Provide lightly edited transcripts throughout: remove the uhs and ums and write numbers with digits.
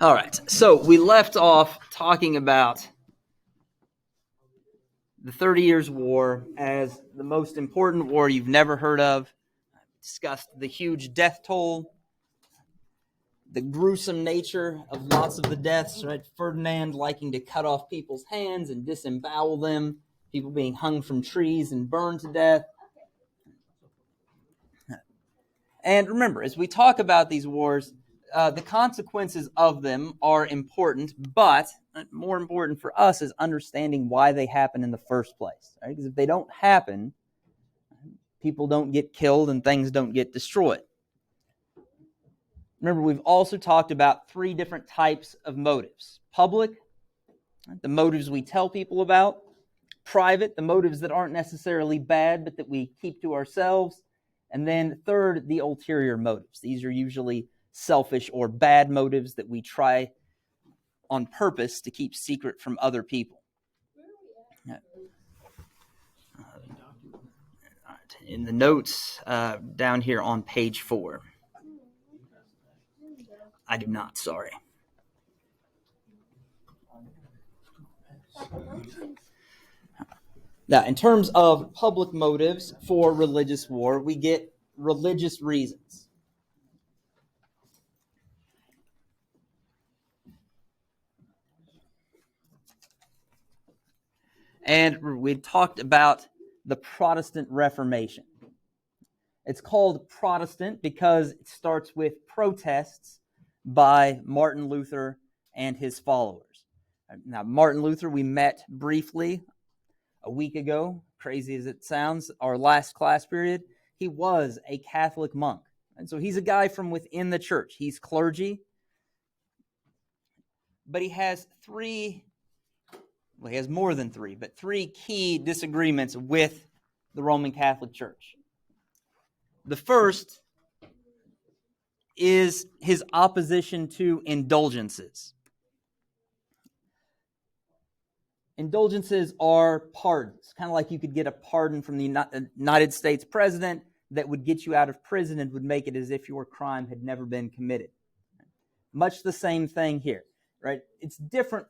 All right, so we left off talking about the 30 Years' War as the most important war you've never heard of. Discussed the huge death toll, the gruesome nature of lots of the deaths, right? Ferdinand liking to cut off people's hands and disembowel them, people being hung from trees and burned to death. And remember, as we talk about these wars, the consequences of them are important, but more important for us is understanding why they happen in the first place. Right? Because if they don't happen, people don't get killed and things don't get destroyed. Remember, we've also talked about three different types of motives. Public, the motives we tell people about. Private, the motives that aren't necessarily bad, but that we keep to ourselves. And then third, the ulterior motives. These are usually selfish or bad motives that we try on purpose to keep secret from other people. In the notes down here on page 4. I do not, sorry. Now, in terms of public motives for religious war, we get religious reasons. And we talked about the Protestant Reformation. It's called Protestant because it starts with protests by Martin Luther and his followers. Now, Martin Luther, we met briefly a week ago, crazy as it sounds, our last class period. He was a Catholic monk. And so he's a guy from within the church. He's clergy. But he has he has more than three, but three key disagreements with the Roman Catholic Church. The first is his opposition to indulgences. Indulgences are pardons, kind of like you could get a pardon from the United States president that would get you out of prison and would make it as if your crime had never been committed. Much the same thing here, right? It's different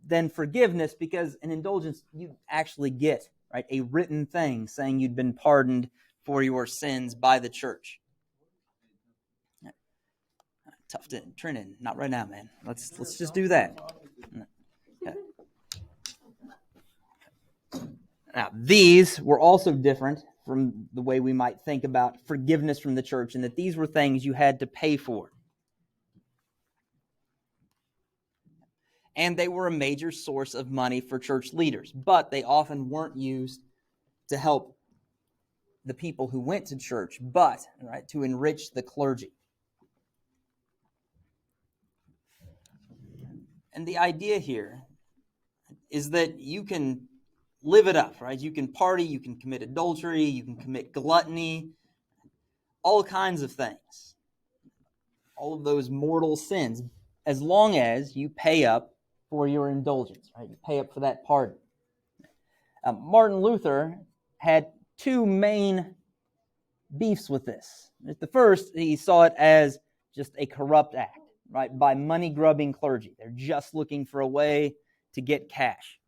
than forgiveness because an indulgence you actually get, right? A written thing saying you'd been pardoned for your sins by the church. Tough to Trinity, not right now, man. Let's just do that. Okay. Now, these were also different from the way we might think about forgiveness from the church, in that these were things you had to pay for. And they were a major source of money for church leaders, but they often weren't used to help the people who went to church, but right, to enrich the clergy. And the idea here is that you can live it up, right? You can party, you can commit adultery, you can commit gluttony, all kinds of things. All of those mortal sins, as long as you pay up for your indulgence, right? You pay up for that pardon. Martin Luther had two main beefs with this. The first, he saw it as just a corrupt act, right? By money-grubbing clergy. They're just looking for a way to get cash.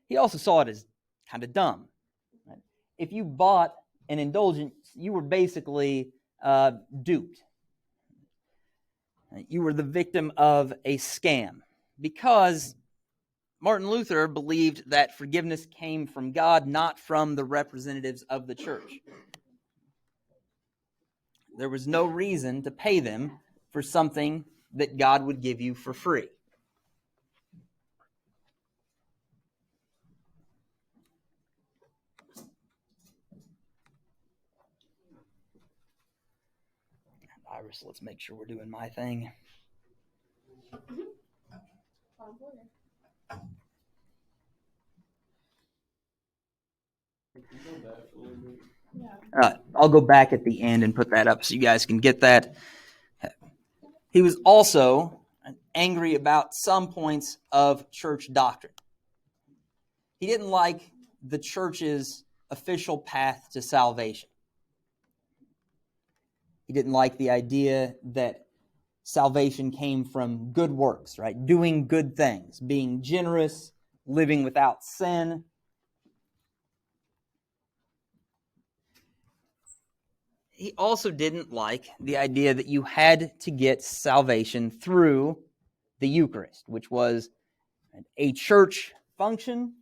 He also saw it as kind of dumb. Right? If you bought an indulgence, you were basically duped. You were the victim of a scam, because Martin Luther believed that forgiveness came from God, not from the representatives of the church. There was no reason to pay them for something that God would give you for free. Iris, let's make sure we're doing my thing. I'll go back at the end and put that up so you guys can get that. He was also angry about some points of church doctrine. He didn't like the church's official path to salvation. He didn't like the idea that salvation came from good works, right? Doing good things, being generous, living without sin. He also didn't like the idea that you had to get salvation through the Eucharist, which was a church function.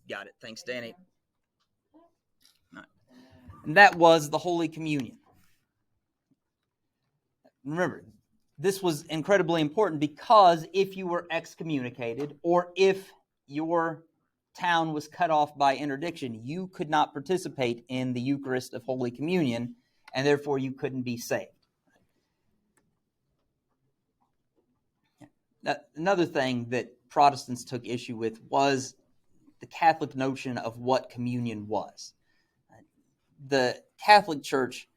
Got it. Thanks, Danny. And that was the Holy Communion. Remember, this was incredibly important because if you were excommunicated or if your town was cut off by interdiction, you could not participate in the Eucharist of Holy Communion, and therefore you couldn't be saved. Another thing that Protestants took issue with was the Catholic notion of what communion was. The Catholic Church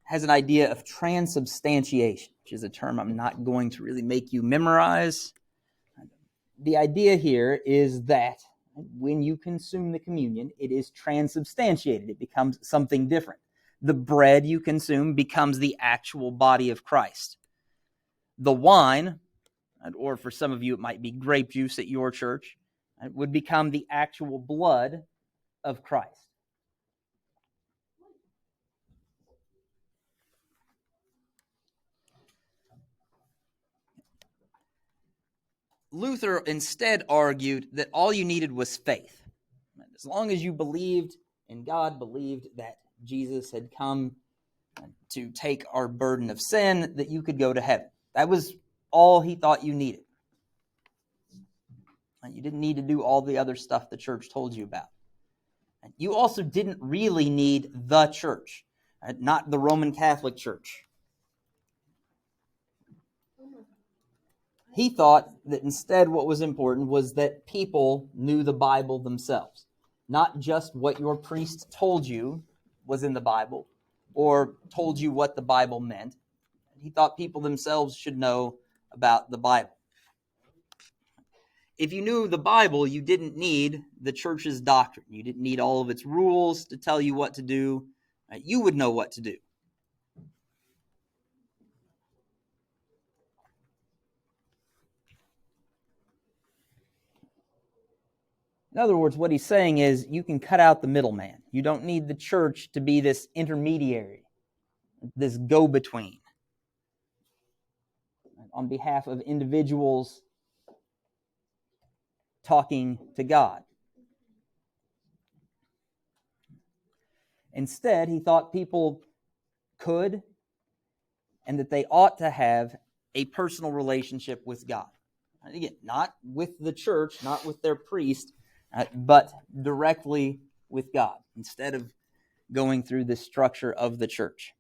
has an idea of transubstantiation, which is a term I'm not going to really make you memorize. The idea here is that when you consume the communion, it is transubstantiated. It becomes something different. The bread you consume becomes the actual body of Christ. The wine, or for some of you it might be grape juice at your church, would become the actual blood of Christ. Luther instead argued that all you needed was faith. As long as you believed in God, believed that Jesus had come to take our burden of sin, that you could go to heaven. That was all he thought you needed. You didn't need to do all the other stuff the church told you about. You also didn't really need the church, not the Roman Catholic Church. He thought that instead what was important was that people knew the Bible themselves, not just what your priest told you was in the Bible or told you what the Bible meant. He thought people themselves should know about the Bible. If you knew the Bible, you didn't need the church's doctrine. You didn't need all of its rules to tell you what to do. You would know what to do. In other words, what he's saying is you can cut out the middleman. You don't need the church to be this intermediary, this go-between on behalf of individuals talking to God. Instead, he thought people could and that they ought to have a personal relationship with God. And again, not with the church, not with their priest, but directly with God, instead of going through the structure of the church.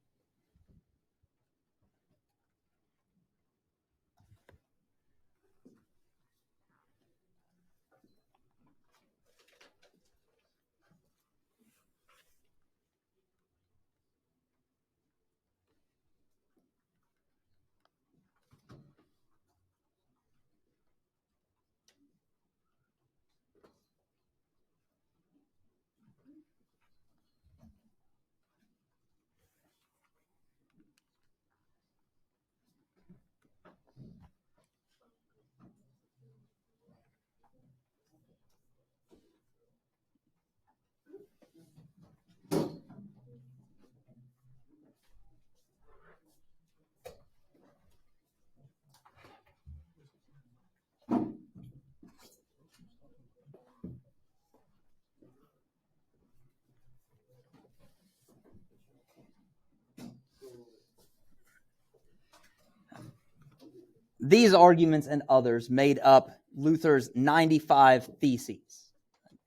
These arguments and others made up Luther's 95 Theses,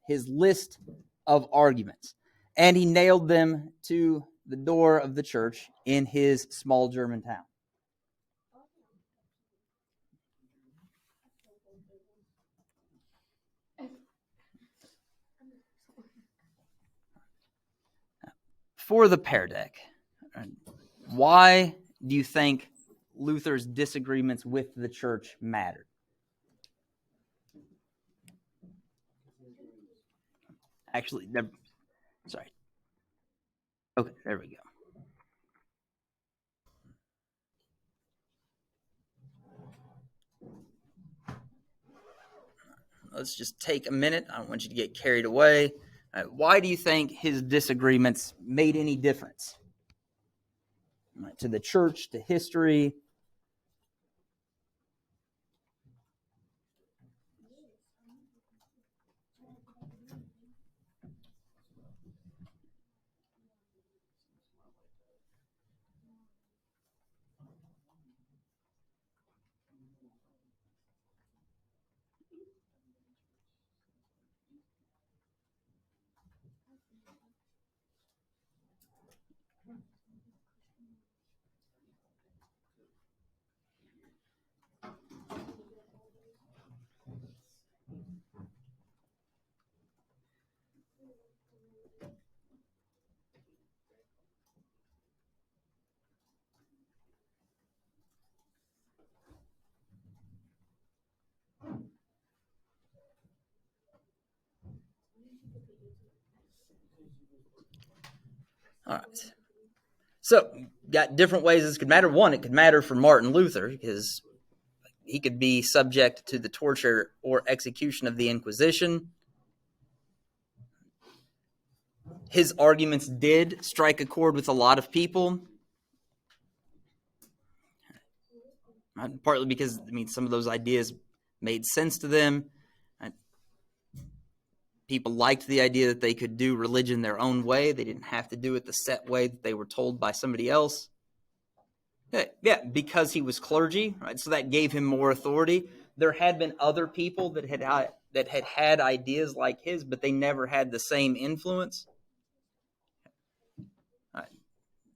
his list of arguments, and he nailed them to the door of the church in his small German town. For the Pear Deck, why do you think Luther's disagreements with the church mattered? Actually, sorry. Okay, there we go. Let's just take a minute. I don't want you to get carried away. Why do you think his disagreements made any difference? To the church, to history? All right. So, got different ways this could matter. One, it could matter for Martin Luther because he could be subject to the torture or execution of the Inquisition. His arguments did strike a chord with a lot of people, partly because some of those ideas made sense to them. People liked the idea that they could do religion their own way. They didn't have to do it the set way that they were told by somebody else. Yeah, because he was clergy, right? So that gave him more authority. There had been other people that had ideas like his, but they never had the same influence.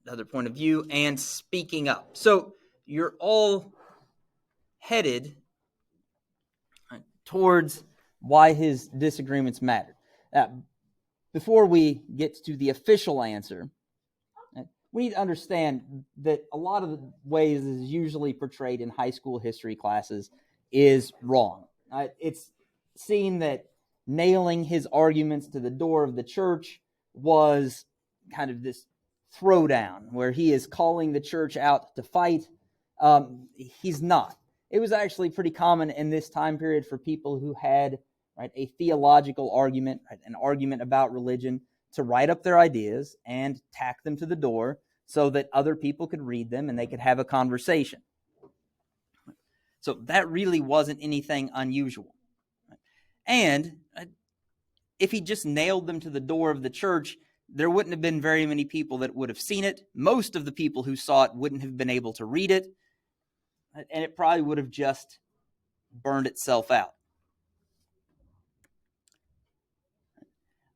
Another point of view, and speaking up. So you're all headed towards why his disagreements mattered. Before we get to the official answer, we need to understand that a lot of the ways this is usually portrayed in high school history classes is wrong. It's seen that nailing his arguments to the door of the church was kind of this throwdown where he is calling the church out to fight. He's not. It was actually pretty common in this time period for people who had a theological argument, an argument about religion, to write up their ideas and tack them to the door so that other people could read them and they could have a conversation. So that really wasn't anything unusual. And if he just nailed them to the door of the church, there wouldn't have been very many people that would have seen it. Most of the people who saw it wouldn't have been able to read it, and it probably would have just burned itself out.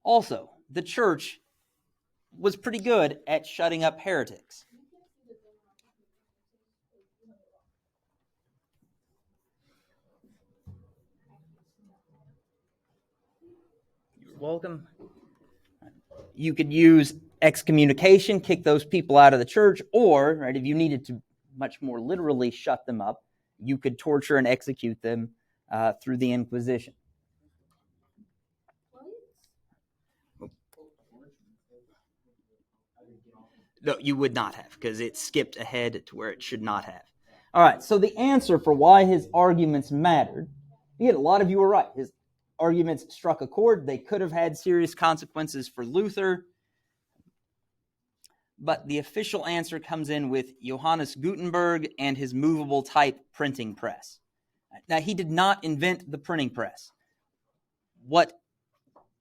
Also, the church was pretty good at shutting up heretics. You're welcome. You could use excommunication, kick those people out of the church, or if you needed to much more literally shut them up, you could torture and execute them through the Inquisition. No, you would not have, because it skipped ahead to where it should not have. All right, so the answer for why his arguments mattered, again, a lot of you were right. His arguments struck a chord. They could have had serious consequences for Luther. But the official answer comes in with Johannes Gutenberg and his movable type printing press. Now, he did not invent the printing press. What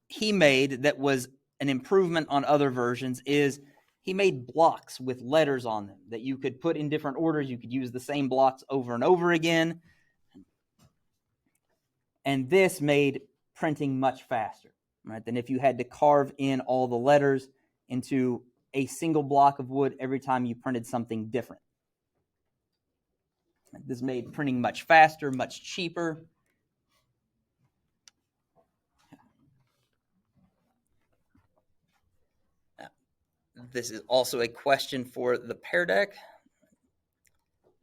he made that was an improvement on other versions is he made blocks with letters on them that you could put in different orders. You could use the same blocks over and over again. And this made printing much faster, than if you had to carve in all the letters into a single block of wood every time you printed something different. This made printing much faster, much cheaper. This is also a question for the Pear Deck.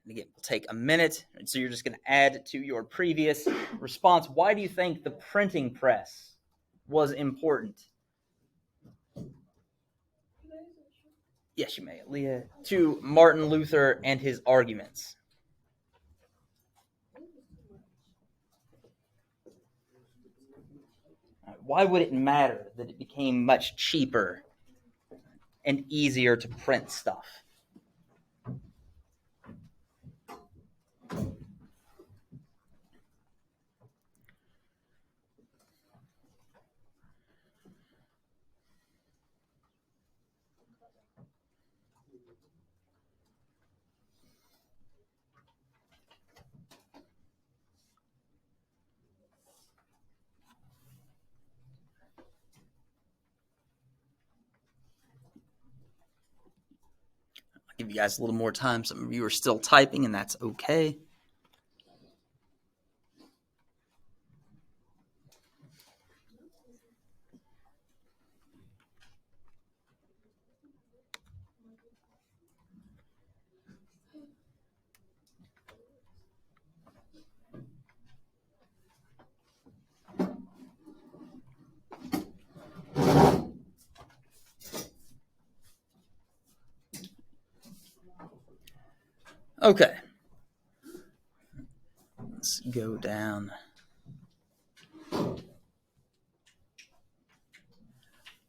Again, we'll take a minute. So you're just going to add to your previous response. Why do you think the printing press was important? Yes, you may, Leah. To Martin Luther and his arguments. Why would it matter that it became much cheaper and easier to print stuff? I'll give you guys a little more time. Some of you are still typing, and that's okay. Okay. Let's go down.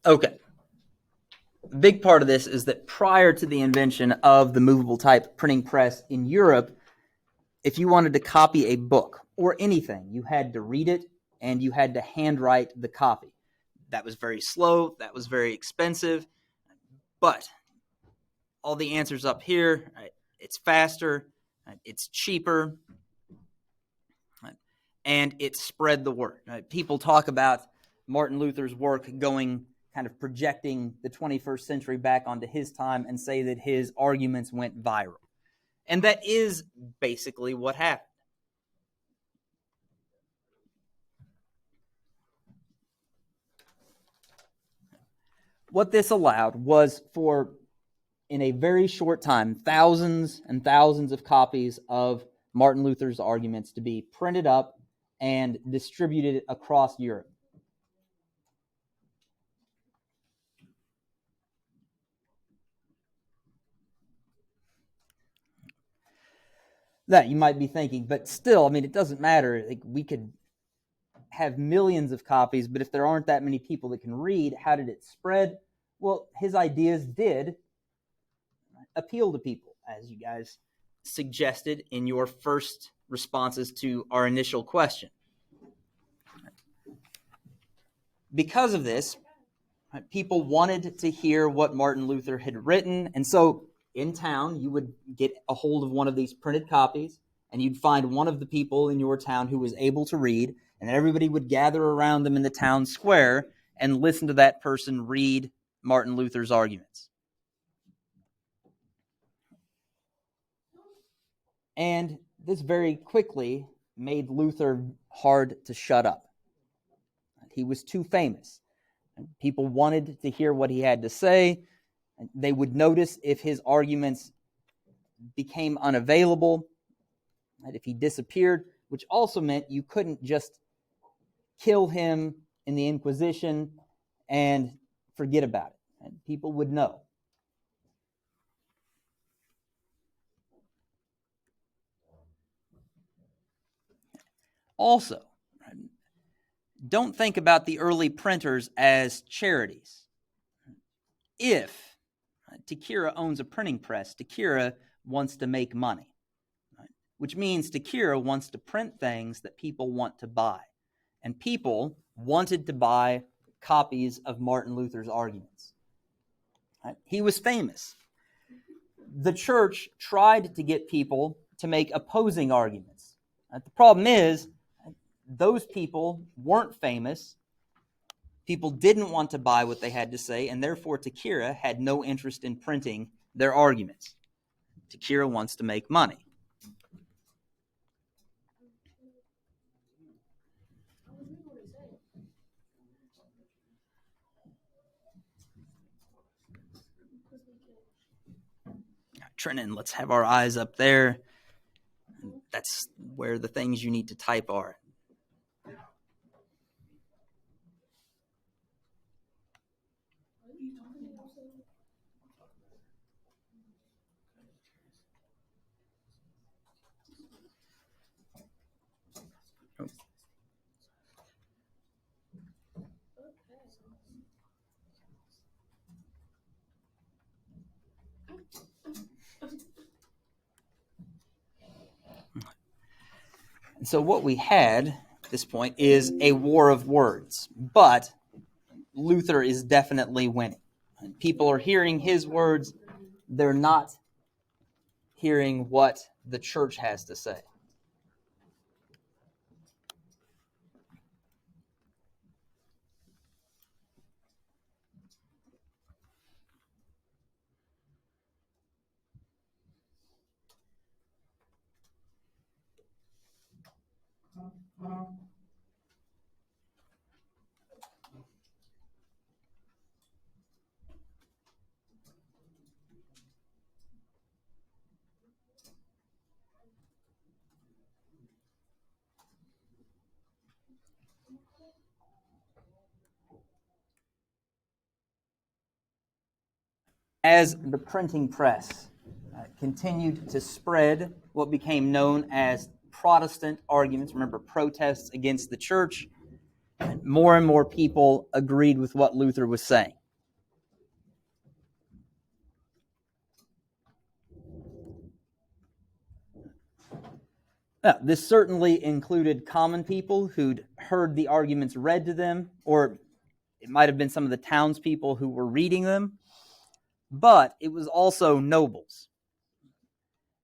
Okay. A big part of this is that prior to the invention of the movable type printing press in Europe, if you wanted to copy a book or anything, you had to read it and you had to handwrite the copy. That was very slow. That was very expensive. But all the answers up here, it's faster, it's cheaper, and it spread the word. People talk about Martin Luther's work going kind of projecting the 21st century back onto his time and say that his arguments went viral. And that is basically what happened. What this allowed was for, in a very short time, thousands and thousands of copies of Martin Luther's arguments to be printed up and distributed across Europe. That you might be thinking, but still, I mean, it doesn't matter. Like, we could have millions of copies, but if there aren't that many people that can read, how did it spread? Well, his ideas did appeal to people, as you guys suggested in your first responses to our initial question. Because of this, people wanted to hear what Martin Luther had written, and so in town, you would get a hold of one of these printed copies, and you'd find one of the people in your town who was able to read, and everybody would gather around them in the town square and listen to that person read Martin Luther's arguments. And this very quickly made Luther hard to shut up. He was too famous. People wanted to hear what he had to say. They would notice if his arguments became unavailable, if he disappeared, which also meant you couldn't just kill him in the Inquisition and forget about it. And people would know. Also, don't think about the early printers as charities. If Takira owns a printing press, Takira wants to make money, which means Takira wants to print things that people want to buy. And people wanted to buy copies of Martin Luther's arguments. He was famous. The church tried to get people to make opposing arguments. The problem is, those people weren't famous. People didn't want to buy what they had to say, and therefore Takira had no interest in printing their arguments. Takira wants to make money. Trenton, let's have our eyes up there. That's where the things you need to type are. So what we had at this point is a war of words, but Luther is definitely winning. People are hearing his words. They're not hearing what the church has to say. As the printing press continued to spread what became known as Protestant arguments, remember, protests against the church, more and more people agreed with what Luther was saying. Now, this certainly included common people who'd heard the arguments read to them, or it might have been some of the townspeople who were reading them, but it was also nobles.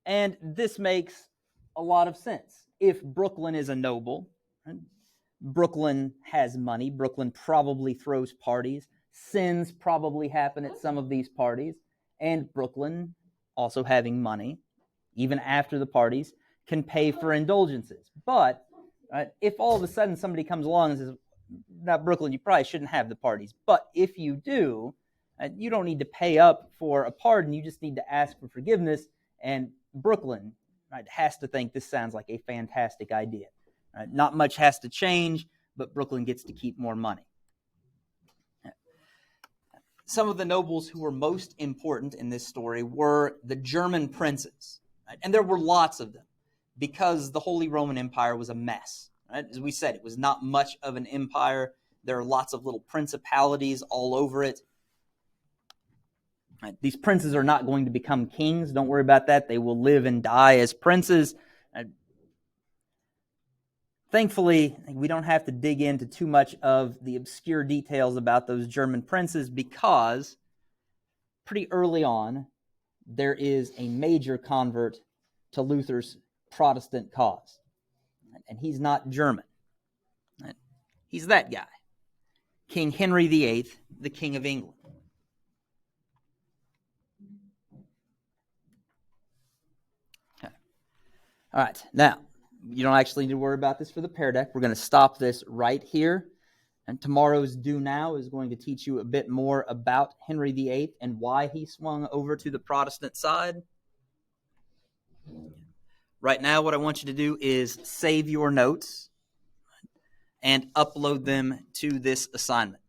And this makes a lot of sense. If Brooklyn is a noble, Brooklyn has money, Brooklyn probably throws parties, sins probably happen at some of these parties, and Brooklyn, also having money, even after the parties, can pay for indulgences. But if all of a sudden somebody comes along and says, "Now, Brooklyn, you probably shouldn't have the parties, but if you do, you don't need to pay up for a pardon, you just need to ask for forgiveness," and Brooklyn has to think this sounds like a fantastic idea. Not much has to change, but Brooklyn gets to keep more money. Some of the nobles who were most important in this story were the German princes, and there were lots of them because the Holy Roman Empire was a mess. As we said, it was not much of an empire. There are lots of little principalities all over it. These princes are not going to become kings. Don't worry about that. They will live and die as princes. Thankfully, we don't have to dig into too much of the obscure details about those German princes because pretty early on, there is a major convert to Luther's Protestant cause. And he's not German. He's that guy, King Henry VIII, the King of England. Okay. All right, now, you don't actually need to worry about this for the Pear Deck. We're going to stop this right here. And tomorrow's Do Now is going to teach you a bit more about Henry VIII and why he swung over to the Protestant side. Right now, what I want you to do is save your notes and upload them to this assignment.